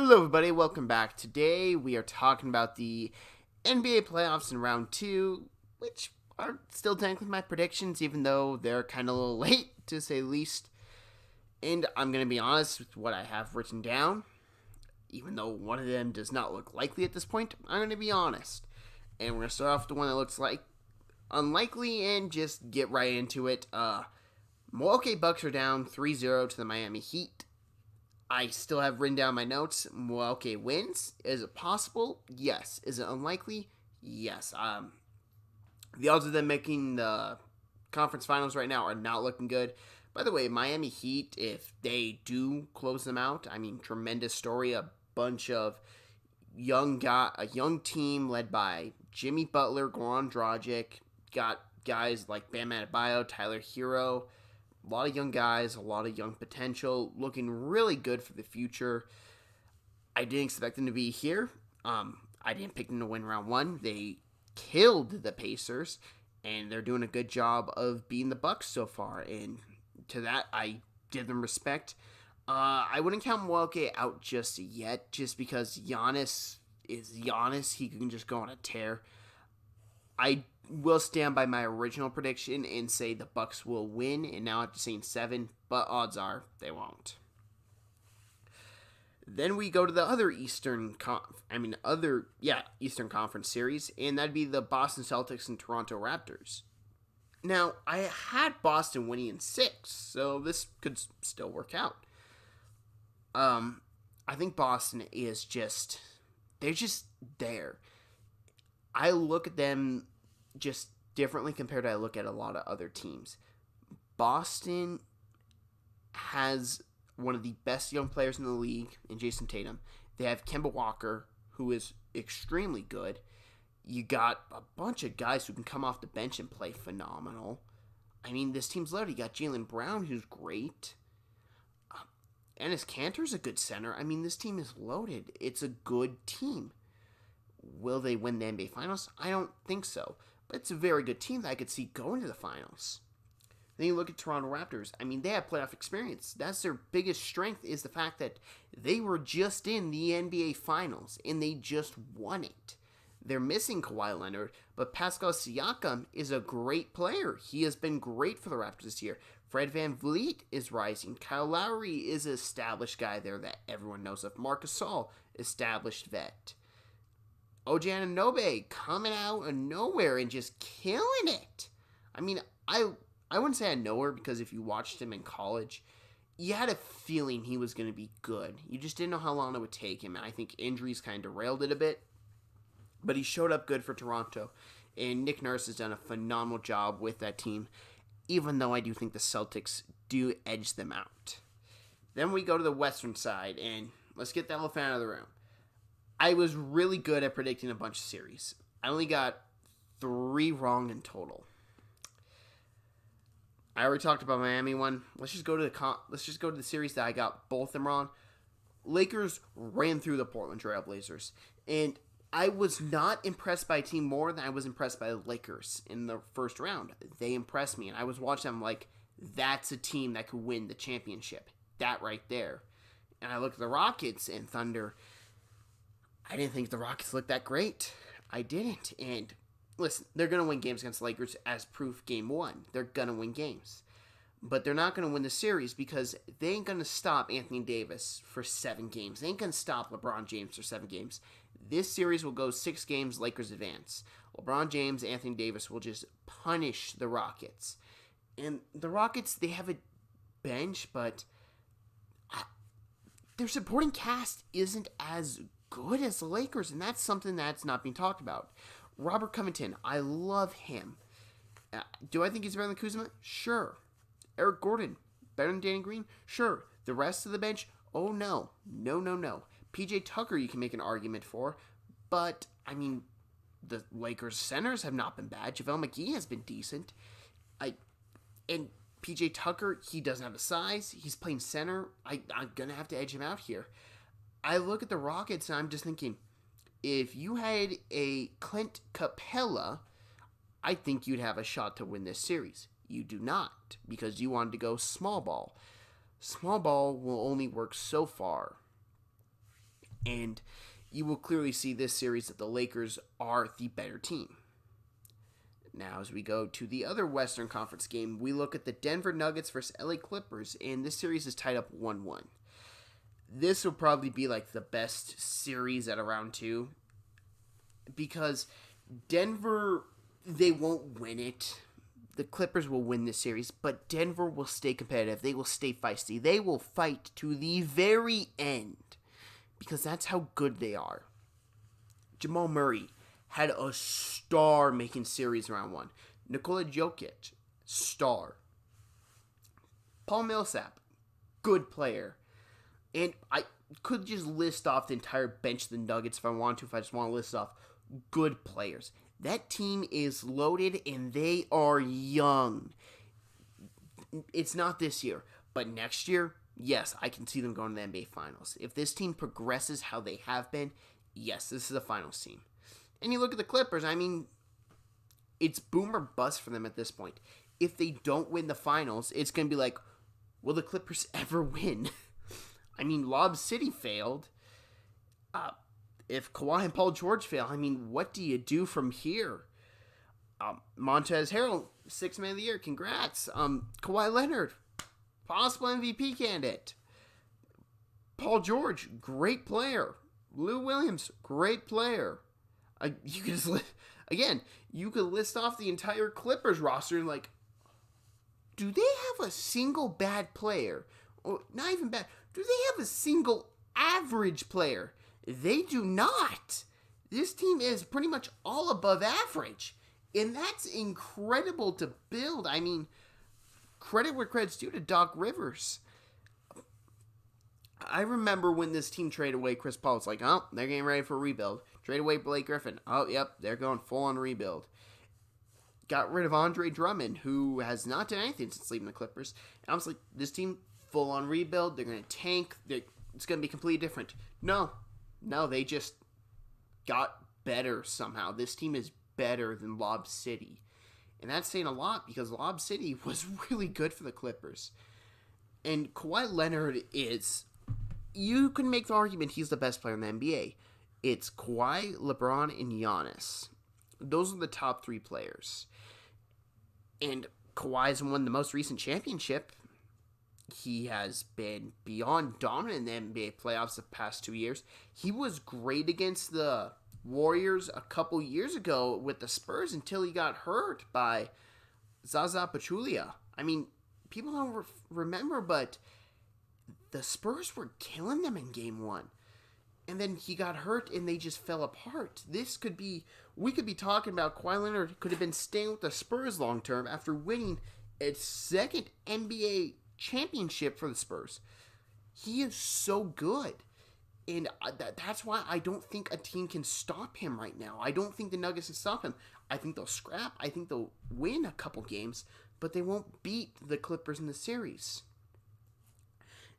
Hello, everybody. Welcome back. Today we are talking about the NBA playoffs in round two, which are still technically my predictions, even though they're kind of a little late, to say the least. And I'm going to be honest with what I have written down. Even though one of them does not look likely at this point, I'm going to be honest. And we're going to start off with the one that looks like unlikely and just get right into it. Milwaukee Bucks are down 3-0 to the Miami Heat. I still have written down my notes. Milwaukee wins. Is it possible? Yes. Is it unlikely? Yes. The odds of them making the conference finals right now are not looking good. By the way, Miami Heat, if they do close them out, I mean, tremendous story. A bunch of a young team led by Jimmy Butler, Goran Dragic, got guys like Bam Adebayo, Tyler Hero. A lot of young guys, a lot of young potential, looking really good for the future. I didn't expect them to be here. I didn't pick them to win round one. They killed the Pacers, and they're doing a good job of beating the Bucks so far. And to that, I give them respect. I wouldn't count Milwaukee out just yet, just because Giannis is Giannis. He can just go on a tear. I will stand by my original prediction and say the Bucks will win, and now I have to say 7, but odds are they won't. Then we go to the other Eastern Conference series, and that'd be the Boston Celtics and Toronto Raptors. Now, I had Boston winning in 6, so this could still work out. I think Boston is they're just there. I look at them just differently compared to I look at a lot of other teams. Boston has one of the best young players in the league in Jason Tatum. They have Kemba Walker, who is extremely good. You got a bunch of guys who can come off the bench and play phenomenal. I mean, this team's loaded. You got Jaylen Brown, who's great. Enes Kanter's a good center. I mean, this team is loaded. It's a good team. Will they win the NBA Finals? I don't think so. But it's a very good team that I could see going to the finals. Then you look at Toronto Raptors. I mean, they have playoff experience. That's their biggest strength, is the fact that they were just in the NBA Finals, and they just won it. They're missing Kawhi Leonard, but Pascal Siakam is a great player. He has been great for the Raptors this year. Fred VanVleet is rising. Kyle Lowry is an established guy there that everyone knows of. Marc Gasol, established vet. OG Anunoby coming out of nowhere and just killing it. I mean, I wouldn't say I know her, because if you watched him in college, you had a feeling he was going to be good. You just didn't know how long it would take him, and I think injuries kind of derailed it a bit. But he showed up good for Toronto, and Nick Nurse has done a phenomenal job with that team, even though I do think the Celtics do edge them out. Then we go to the Western side, and let's get the elephant out of the room. I was really good at predicting a bunch of series. I only got 3 wrong in total. I already talked about Miami one. Let's just go to the series that I got both of them wrong. Lakers ran through the Portland Trail Blazers, and I was not impressed by a team more than I was impressed by the Lakers in the first round. They impressed me, and I was watching them like, that's a team that could win the championship. That right there. And I look at the Rockets and Thunder. I didn't think the Rockets looked that great. I didn't. And listen, they're going to win games against the Lakers, as proof game 1. They're going to win games. But they're not going to win the series, because they ain't going to stop Anthony Davis for 7 games. They ain't going to stop LeBron James for 7 games. This series will go 6 games, Lakers advance. LeBron James, Anthony Davis will just punish the Rockets. And the Rockets, they have a bench, but their supporting cast isn't as good as the Lakers, and that's something that's not being talked about. Robert Covington, I love him. Do I think he's better than Kuzma? Sure. Eric Gordon, better than Danny Green? Sure. The rest of the bench? Oh, no. No. PJ Tucker you can make an argument for, but, I mean, the Lakers centers have not been bad. JaVale McGee has been decent. And PJ Tucker, he doesn't have the size. He's playing center. I'm going to have to edge him out here. I look at the Rockets, and I'm just thinking, if you had a Clint Capella, I think you'd have a shot to win this series. You do not, because you wanted to go small ball. Small ball will only work so far. And you will clearly see this series that the Lakers are the better team. Now, as we go to the other Western Conference game, we look at the Denver Nuggets versus LA Clippers, and this series is tied up 1-1. This will probably be like the best series at a round 2, because Denver, they won't win it. The Clippers will win this series, but Denver will stay competitive. They will stay feisty. They will fight to the very end, because that's how good they are. Jamal Murray had a star-making series round 1. Nikola Jokic, star. Paul Millsap, good player. And I could just list off the entire bench of the Nuggets if I want to, if I just want to list off good players. That team is loaded and they are young. It's not this year, but next year, yes, I can see them going to the NBA Finals. If this team progresses how they have been, yes, this is a finals team. And you look at the Clippers, I mean, it's boom or bust for them at this point. If they don't win the finals, it's going to be like, will the Clippers ever win? I mean, Lob City failed. If Kawhi and Paul George fail, I mean, what do you do from here? Montrezl Harrell, 6th Man of the Year, congrats. Kawhi Leonard, possible MVP candidate. Paul George, great player. Lou Williams, great player. You could just you could list off the entire Clippers roster and like, do they have a single bad player? Or not even bad. Do they have a single average player? They do not. This team is pretty much all above average. And that's incredible to build. I mean, credit where credit's due to Doc Rivers. I remember when this team traded away Chris Paul. It's like, oh, they're getting ready for a rebuild. Trade away Blake Griffin. Oh, yep, they're going full-on rebuild. Got rid of Andre Drummond, who has not done anything since leaving the Clippers. And I was like, this team, full-on rebuild. They're going to tank. It's going to be completely different. No, they just got better somehow. This team is better than Lob City. And that's saying a lot because Lob City was really good for the Clippers. And Kawhi Leonard is, you can make the argument he's the best player in the NBA. It's Kawhi, LeBron, and Giannis. Those are the top 3 players. And Kawhi's won the most recent championship. He has been beyond dominant in the NBA playoffs the past 2 years. He was great against the Warriors a couple years ago with the Spurs until he got hurt by Zaza Pachulia. I mean, people don't remember, but the Spurs were killing them in Game 1. And then he got hurt and they just fell apart. We could be talking about Kawhi Leonard could have been staying with the Spurs long term after winning its 2nd NBA championship for the Spurs. He is so good. And that's why I don't think a team can stop him right now. I don't think the Nuggets can stop him. I think they'll scrap. I think they'll win a couple games, but they won't beat the Clippers in the series.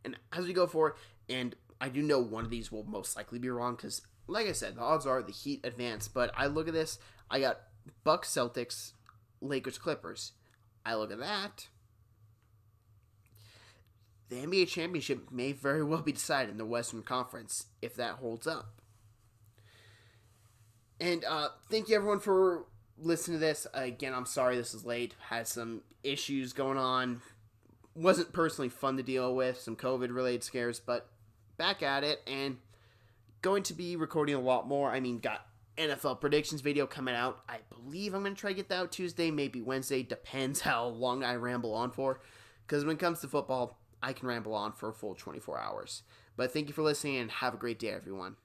And as we go forward, and I do know one of these will most likely be wrong because, like I said, the odds are the Heat advance. But I look at this, I got Bucks, Celtics, Lakers, Clippers. I look at that. The NBA championship may very well be decided in the Western Conference if that holds up. And thank you everyone for listening to this. Again, I'm sorry this is late. Had some issues going on. Wasn't personally fun to deal with. Some COVID-related scares, but back at it and going to be recording a lot more. I mean, got NFL predictions video coming out. I believe I'm going to try to get that out Tuesday, maybe Wednesday. Depends how long I ramble on for. Because when it comes to football, I can ramble on for a full 24 hours. But thank you for listening and have a great day, everyone.